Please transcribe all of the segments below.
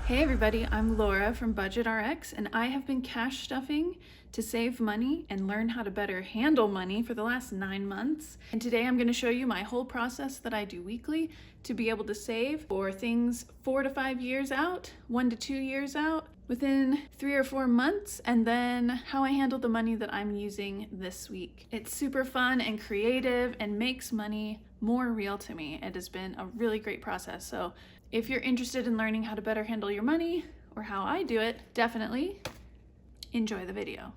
Hey everybody, I'm Laura from Budget RX, and I have been cash stuffing to save money and learn how to better handle money for the last 9 months. And today I'm going to show you my whole process that I do weekly to be able to save for things 4 to 5 years out, 1 to 2 years out, within 3 or 4 months, and then how I handle the money that I'm using this week. It's super fun and creative and makes money more real to me. It has been a really great process. So if you're interested in learning how to better handle your money or how I do it, definitely enjoy the video.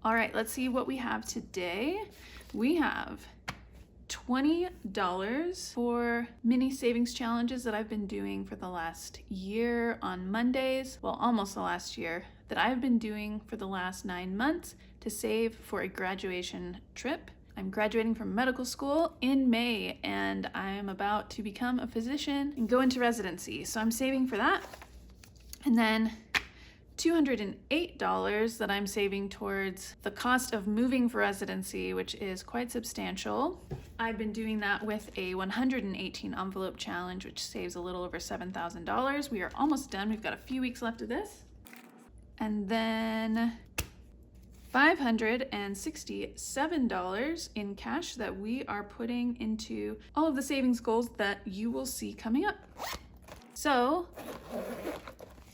All right, let's see what we have today. We have $20 for mini savings challenges that I've been doing for the last year on Mondays, well, almost the last year, that I've been doing for the last 9 months to save for a graduation trip. I'm graduating from medical school in May, and I'm about to become a physician and go into residency. So I'm saving for that. And then $208 that I'm saving towards the cost of moving for residency, which is quite substantial. I've been doing that with a 118 envelope challenge, which saves a little over $7,000. We are almost done. We've got a few weeks left of this. And then $567 in cash that we are putting into all of the savings goals that you will see coming up. So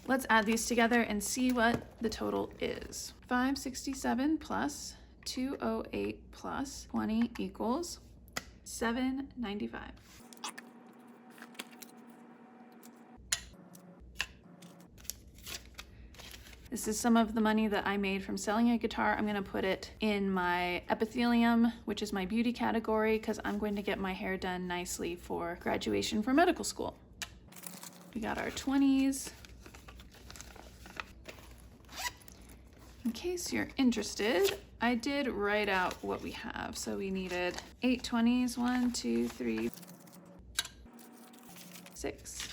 let's add these together and see what the total is. 567 plus 208 plus 20 equals 795. This is some of the money that I made from selling a guitar. I'm gonna put it in my epithelium, which is my beauty category, because I'm going to get my hair done nicely for graduation for medical school. We got our 20s. In case you're interested, I did write out what we have. So we needed 8 20s, 1, 2, 3, 6.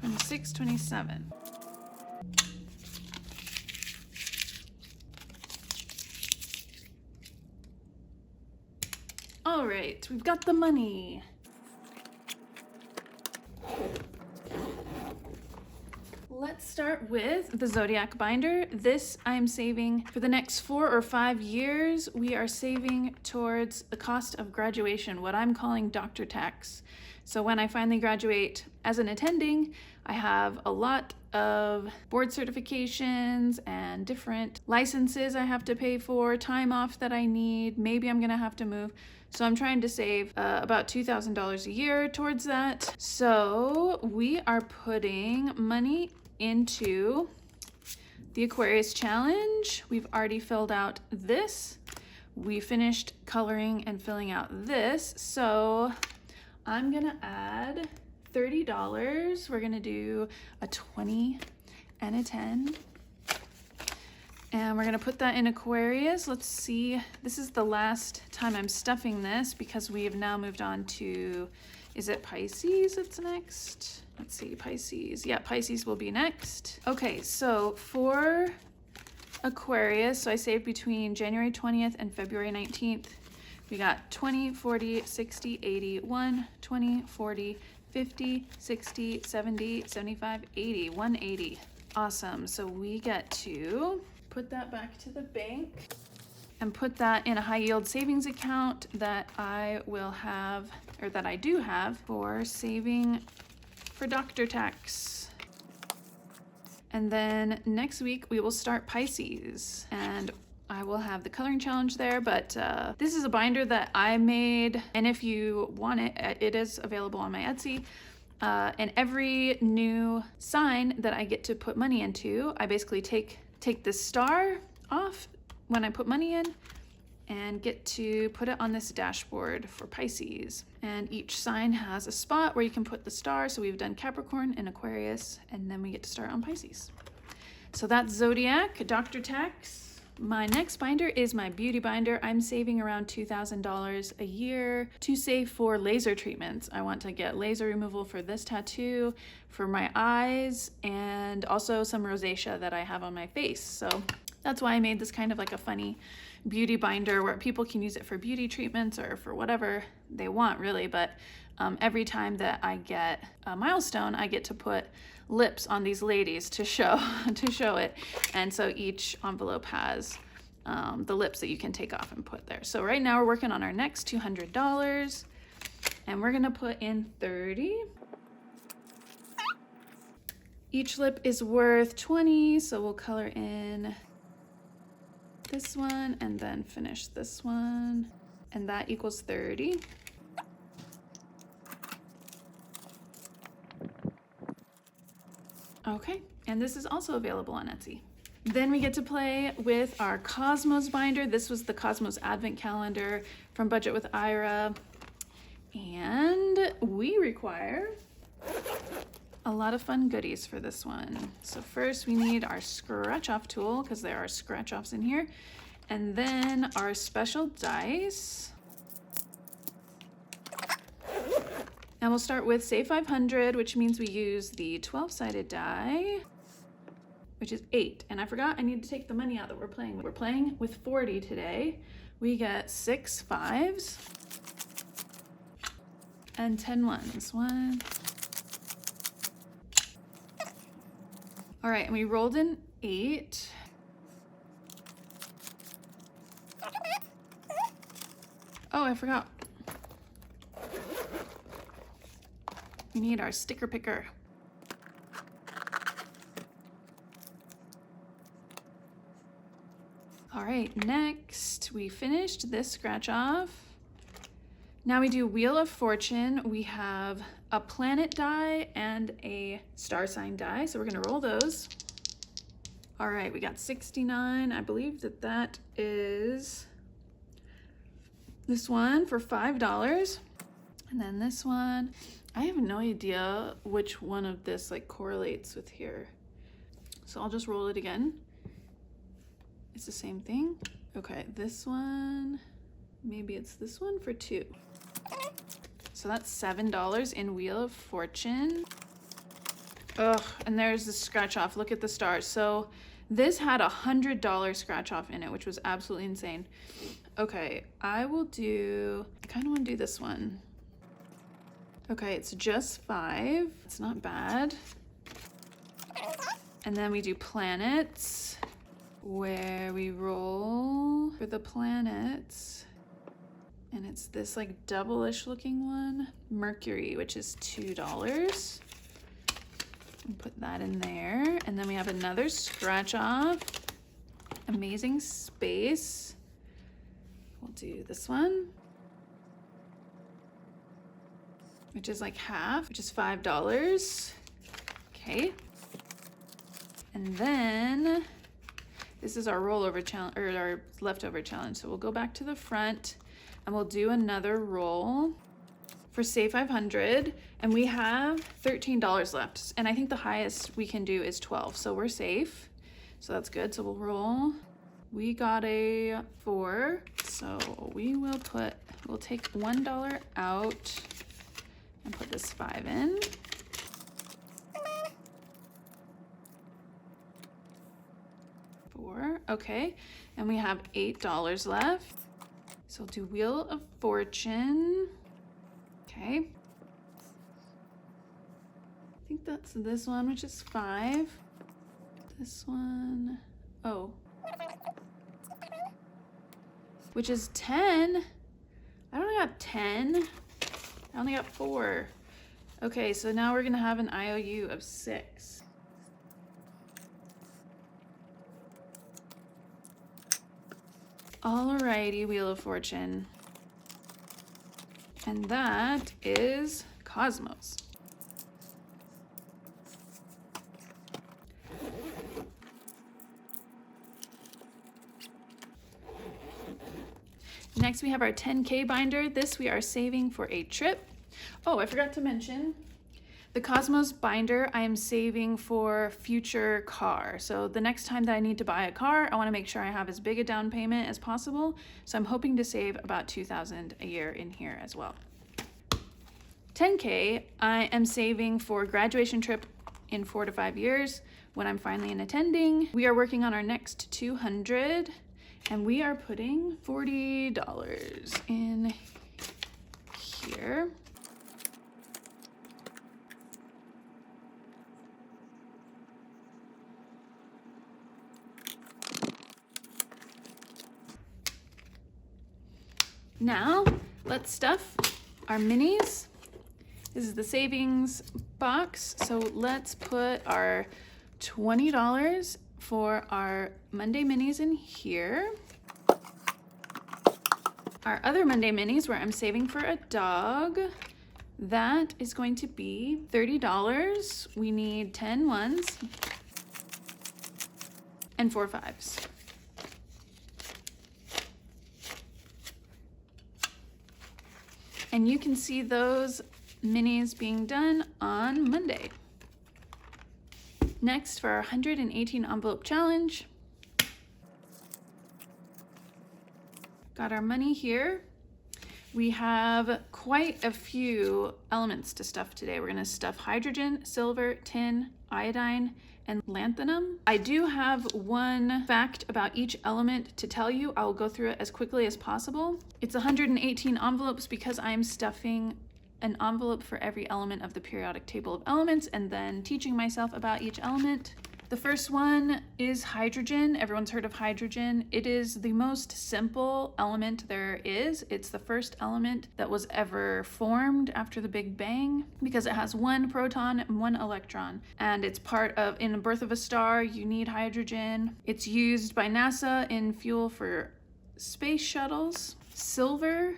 26, 27. All right, we've got the money. Let's start with the Zodiac binder. This I'm saving for the next 4 or 5 years. We are saving towards the cost of graduation, what I'm calling doctor tax. So when I finally graduate as an attending, I have a lot of board certifications and different licenses I have to pay for, time off that I need. Maybe I'm gonna have to move. So I'm trying to save about $2,000 a year towards that. So we are putting money into the Aquarius challenge. We've already filled out this. We finished coloring and filling out this. So I'm gonna add $30. We're gonna do a 20 and a 10. And we're gonna put that in Aquarius. Let's see, this is the last time I'm stuffing this because we have now moved on to, is it Pisces that's next? Let's see, Pisces. Yeah, Pisces will be next. Okay, so for Aquarius, so I saved between January 20th and February 19th. We got 20, 40, 60, 80, 1, 20, 40, 50, 60, 70, 75, 80, 180. Awesome, so we get to put that back to the bank and put that in a high yield savings account that I will have, or that I do have, for saving for doctor tax. And then next week we will start Pisces, and I will have the coloring challenge there, but this is a binder that I made, and if you want it, it is available on my Etsy. And every new sign that I get to put money into, I basically take this star off when I put money in and get to put it on this dashboard for Pisces. And each sign has a spot where you can put the star. So we've done Capricorn and Aquarius, and then we get to start on Pisces. So that's Zodiac, Dr. Tax. My next binder is my beauty binder. I'm saving around $2,000 a year to save for laser treatments. I want to get laser removal for this tattoo, for my eyes, and also some rosacea that I have on my face. So That's why I made this kind of like a funny beauty binder where people can use it for beauty treatments or for whatever they want, really. But every time that I get a milestone, I get to put lips on these ladies to show it. And so each envelope has the lips that you can take off and put there. So right now we're working on our next $200, and we're gonna put in 30. Each lip is worth 20, so we'll color in this one and then finish this one, and that equals 30. Okay, and this is also available on Etsy. Then we get to play with our Cosmos binder. This was the Cosmos Advent Calendar from Budget with Ira, and we require a lot of fun goodies for this one. So first we need our scratch off tool, because there are scratch offs in here, and then our special dice. And we'll start with Save 500, which means we use the 12-sided die, which is 8. And I forgot I need to take the money out that we're playing with. We're playing with 40 today. We get 6 5s and 10 1s. 1. All right, and we rolled an 8. Oh, I forgot. We need our sticker picker. All right, next we finished this scratch off. Now we do Wheel of Fortune. We have a planet die and a star sign die, so we're gonna roll those. All right, we got 69. I believe that is this one for $5. And then this one, I have no idea which one of this like correlates with here. So I'll just roll it again. It's the same thing. Okay, this one, maybe it's this one for 2. So that's $7 in Wheel of Fortune. Ugh, and there's the scratch off. Look at the stars. So this had $100 scratch off in it, which was absolutely insane. Okay, I kind of want to do this one. Okay, it's just 5. It's not bad. And then we do planets, where we roll for the planets. And it's this like double-ish looking one. Mercury, which is $2. And put that in there. And then we have another scratch off. Amazing Space. We'll do this one, which is like half, which is $5. Okay. And then this is our rollover challenge, or our leftover challenge. So we'll go back to the front and we'll do another roll for Save 500. And we have $13 left. And I think the highest we can do is 12. So we're safe. So that's good. So we'll roll. We got a 4. So we'll take $1 out and put this 5 in. Okay, and we have $8 left. So we'll do Wheel of Fortune. Okay. I think that's this one, which is 5. This one, which is 10. I only got 10. I only got 4. Okay, so now we're gonna have an IOU of 6. Alrighty, Wheel of Fortune. And that is Cosmos. Next we have our 10K binder. This we are saving for a trip. Oh, I forgot to mention, the Cosmos binder I am saving for future car. So the next time that I need to buy a car, I want to make sure I have as big a down payment as possible. So I'm hoping to save about $2,000 a year in here as well. 10K I am saving for graduation trip in 4 to 5 years. when I'm finally in attending. We are working on our next 200 and we are putting $40 in here. Now, let's stuff our minis. This is the savings box. So let's put our $20 for our Monday minis in here. Our other Monday minis where I'm saving for a dog, that is going to be $30. We need 10 ones and 4 fives. And you can see those minis being done on Monday. Next, for our 118 envelope challenge, got our money here. We have quite a few elements to stuff today. We're gonna stuff hydrogen, silver, tin, iodine, and lanthanum. I do have one fact about each element to tell you. I'll go through it as quickly as possible. It's 118 envelopes because I'm stuffing an envelope for every element of the periodic table of elements and then teaching myself about each element. The first one is hydrogen. Everyone's heard of hydrogen. It is the most simple element there is. It's the first element that was ever formed after the Big Bang because it has 1 proton and 1 electron. And it's part of, in the birth of a star, you need hydrogen. It's used by NASA in fuel for space shuttles. Silver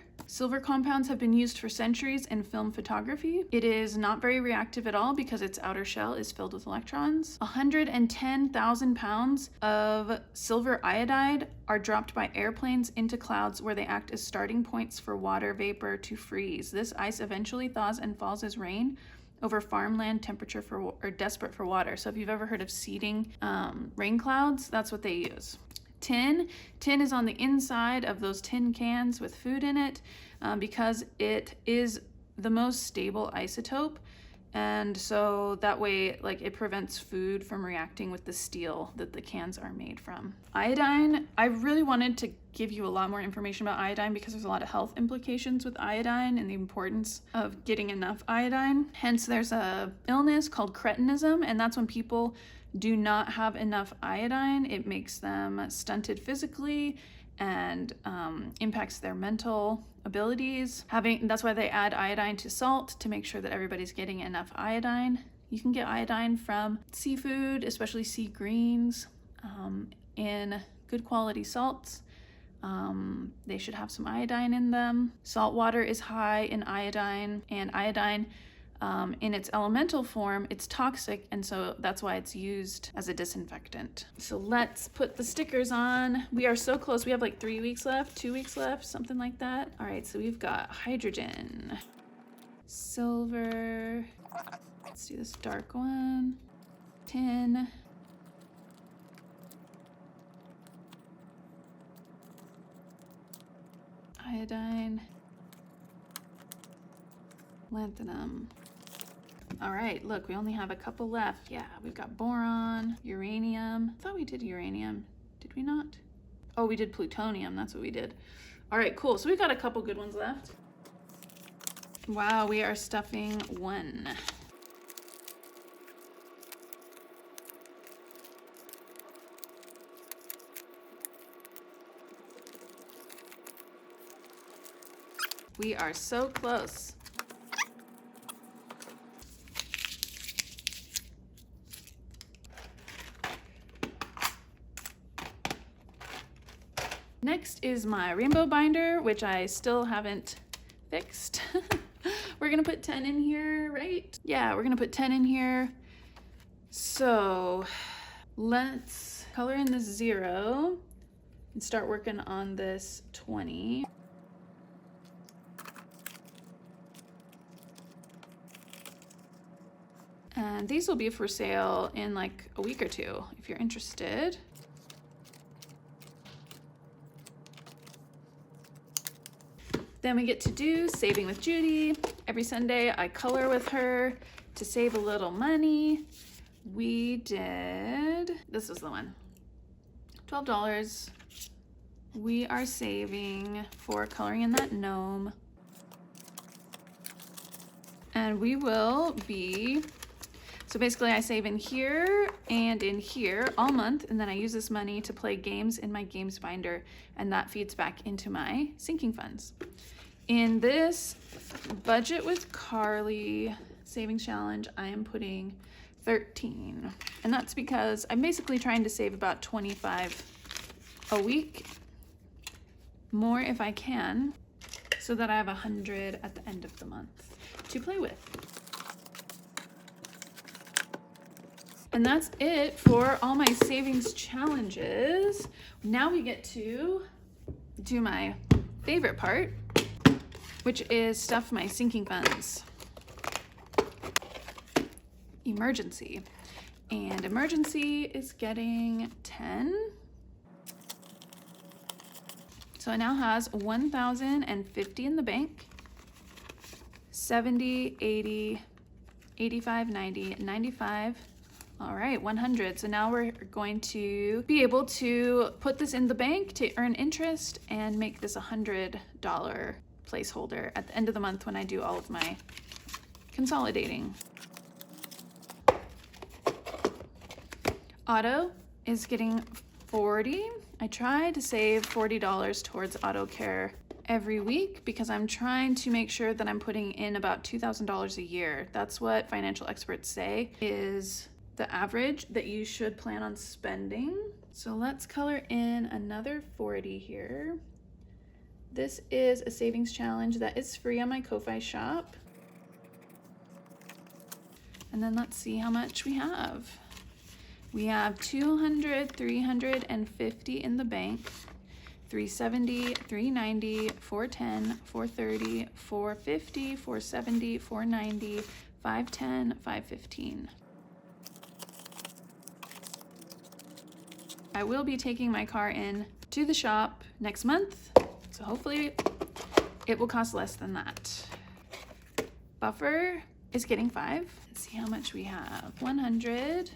compounds have been used for centuries in film photography. It is not very reactive at all because its outer shell is filled with electrons. 110,000 pounds of silver iodide are dropped by airplanes into clouds where they act as starting points for water vapor to freeze. This ice eventually thaws and falls as rain over farmland temperature or desperate for water. So if you've ever heard of seeding rain clouds, that's what they use. Tin is on the inside of those tin cans with food in it because it is the most stable isotope, and so that way it prevents food from reacting with the steel that the cans are made from. Iodine, I really wanted to give you a lot more information about iodine because there's a lot of health implications with iodine and the importance of getting enough iodine. Hence there's a illness called cretinism, and that's when people do not have enough iodine. It makes them stunted physically and impacts their mental abilities. That's why they add iodine to salt to make sure that everybody's getting enough iodine. You can get iodine from seafood, especially sea greens, in good quality salts. They should have some iodine in them. Salt water is high in iodine, and iodine in its elemental form, it's toxic, and so that's why it's used as a disinfectant. So let's put the stickers on. We are so close. We have 3 weeks left, 2 weeks left, something like that. All right, so we've got hydrogen, silver, let's do this dark one, tin, iodine, lanthanum. All right, look, we only have a couple left. Yeah, we've got boron, uranium. I thought we did uranium. Did we not? Oh, we did plutonium. That's what we did. All right, cool. So we've got a couple good ones left. Wow, we are stuffing 1. We are so close. Next is my rainbow binder, which I still haven't fixed. We're gonna put 10 in here, right? Yeah, we're gonna put 10 in here. So let's color in this 0 and start working on this 20. And these will be for sale in a week or 2 if you're interested. Then we get to do Saving with Judy. Every Sunday I color with her to save a little money. We did, this was the one, $12. We are saving for coloring in that gnome. And we will be, so basically I save in here and in here all month, and then I use this money to play games in my games binder, and that feeds back into my sinking funds. In this budget with Carly savings challenge, I am putting 13. And that's because I'm basically trying to save about 25 a week, more if I can, so that I have 100 at the end of the month to play with. And that's it for all my savings challenges. Now we get to do my favorite part, which is stuff my sinking funds. Emergency. And emergency is getting 10. So it now has 1,050 in the bank. 70, 80, 85, 90, 95. All right, 100. So now we're going to be able to put this in the bank to earn interest and make this $100 placeholder at the end of the month when I do all of my consolidating. Auto is getting 40. I try to save $40 towards auto care every week because I'm trying to make sure that I'm putting in about $2,000 a year. That's what financial experts say is the average that you should plan on spending. So let's color in another 40 here. This is a savings challenge that is free on my Kofi shop. And then let's see how much we have. We have 200, 350 in the bank, 370, 390, 410, 430, 450, 470, 490, 510, 515. I will be taking my car in to the shop next month, so hopefully it will cost less than that. Buffer is getting 5. Let's see how much we have. 100,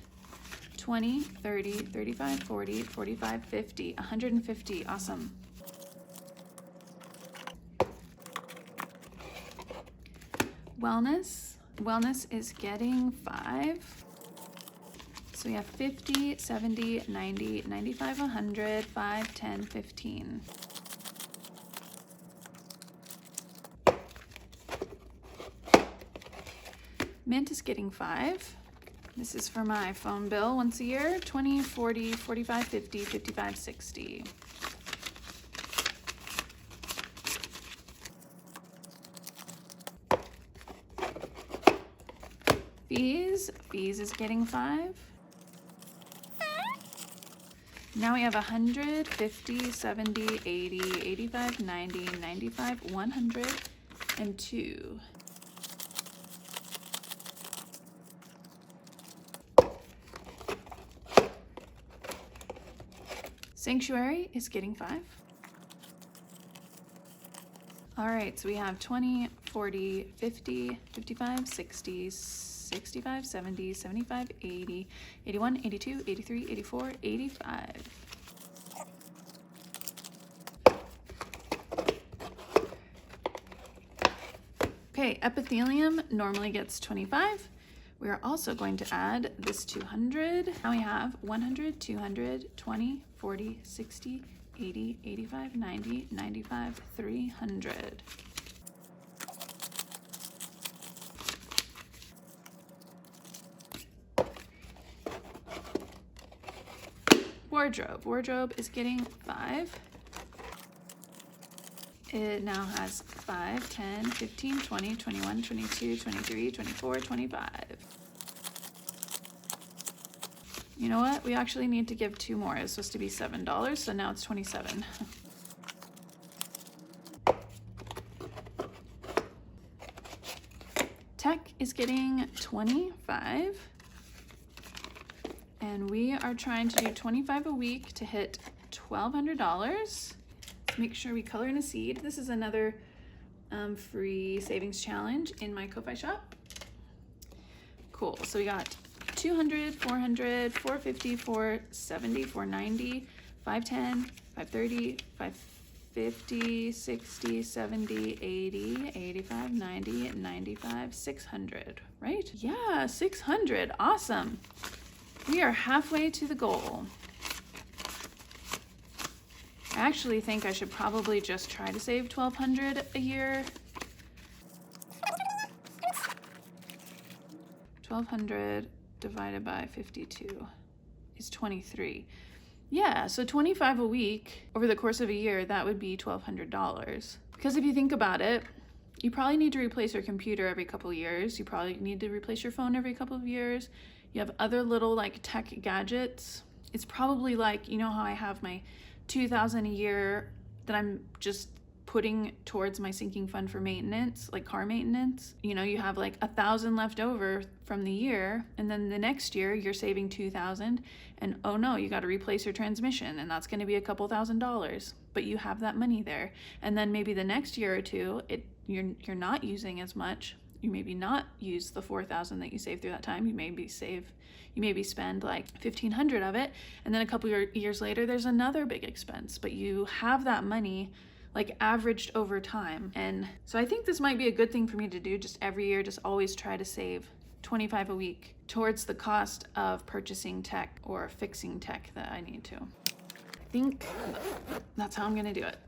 20, 30, 35, 40, 45, 50, 150. Awesome. Wellness is getting 5. So we have 50, 70, 90, 95, 100, 5, 10, 15. Mint is getting 5. This is for my phone bill once a year, 20, 40, 45, 50, 55, 60. Fees is getting 5. Now we have 100, 50, 70, 80, 85, 90, 95, 100, and 2. Sanctuary is getting 5. All right, so we have 20, 40, 50, 55, 60, 65, 70, 75, 80, 81, 82, 83, 84, 85. Okay, epithelium normally gets 25. We are also going to add this 200. Now we have 100, 200, 20, 40, 60, 80, 85, 90, 95, 300. Wardrobe is getting 5. It now has 5, 10, 15, 20, 21, 22, 23, 24, 25. You know what? We actually need to give 2 more. It's supposed to be $7, so now it's 27. Tech is getting 25. And we are trying to do 25 a week to hit $1,200. Make sure we color in a seed. This is another free savings challenge in my Kofi shop. Cool, so we got 200, 400, 450, 470, 490, 510, 530, 550, 60, 70, 80, 85, 90, 95, 600, right? Yeah, 600. Awesome. We are halfway to the goal. I actually think I should probably just try to save 1,200 a year. 1,200 divided by 52 is 23. Yeah, so 25 a week over the course of a year, that would be $1,200. Because if you think about it, you probably need to replace your computer every couple of years. You probably need to replace your phone every couple of years. You have other little like tech gadgets. It's probably like, you know how I have my 2,000 a year that I'm just putting towards my sinking fund for maintenance, like car maintenance. You know, you have like 1,000 left over from the year, and then the next year you're saving 2,000, and oh no, you got to replace your transmission, and that's going to be a couple $1,000s, but you have that money there. And then maybe the next year or two, you're not using as much. You maybe not use the 4,000 that you saved through that time. You maybe spend like 1,500 of it, and then a couple years later there's another big expense, but you have that money like averaged over time. And so I think this might be a good thing for me to do, just every year, just always try to save 25 a week towards the cost of purchasing tech or fixing tech that I need to. I think that's how I'm gonna do it.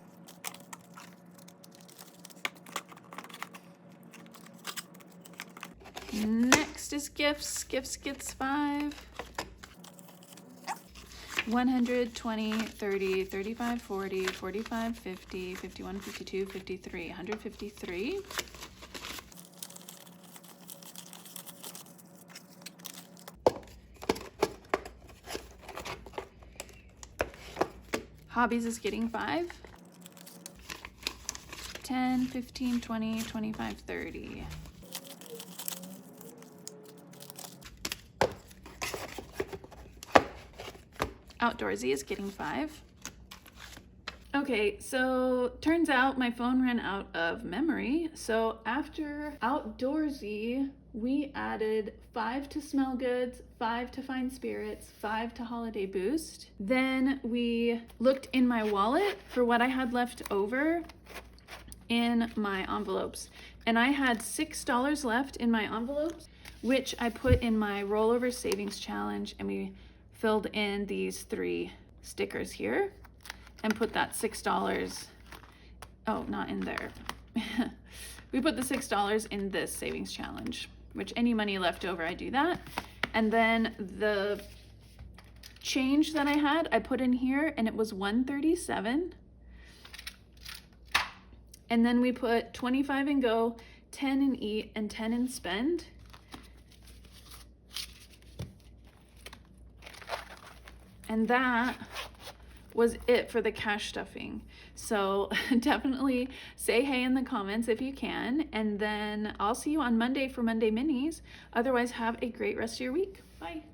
Next is gifts. Gifts gets 5. 100, 20, 30, 35, 40, 45, 50, 51, 52, 53, 153. Hobbies is getting 5. 10, 15, 20, 25, 30. Outdoorsy is getting 5. Okay, so turns out my phone ran out of memory. So after Outdoorsy, we added 5 to Smell Goods, 5 to Fine Spirits, 5 to Holiday Boost. Then we looked in my wallet for what I had left over in my envelopes. And I had $6 left in my envelopes, which I put in my rollover savings challenge, and we filled in these 3 stickers here and put that $6, oh, not in there. We put the $6 in this savings challenge, which any money left over, I do that. And then the change that I had, I put in here, and it was $137. And then we put 25 in go, 10 in eat, and 10 in spend. And that was it for the cash stuffing. So definitely say hey in the comments if you can. And then I'll see you on Monday for Monday Minis. Otherwise, have a great rest of your week. Bye.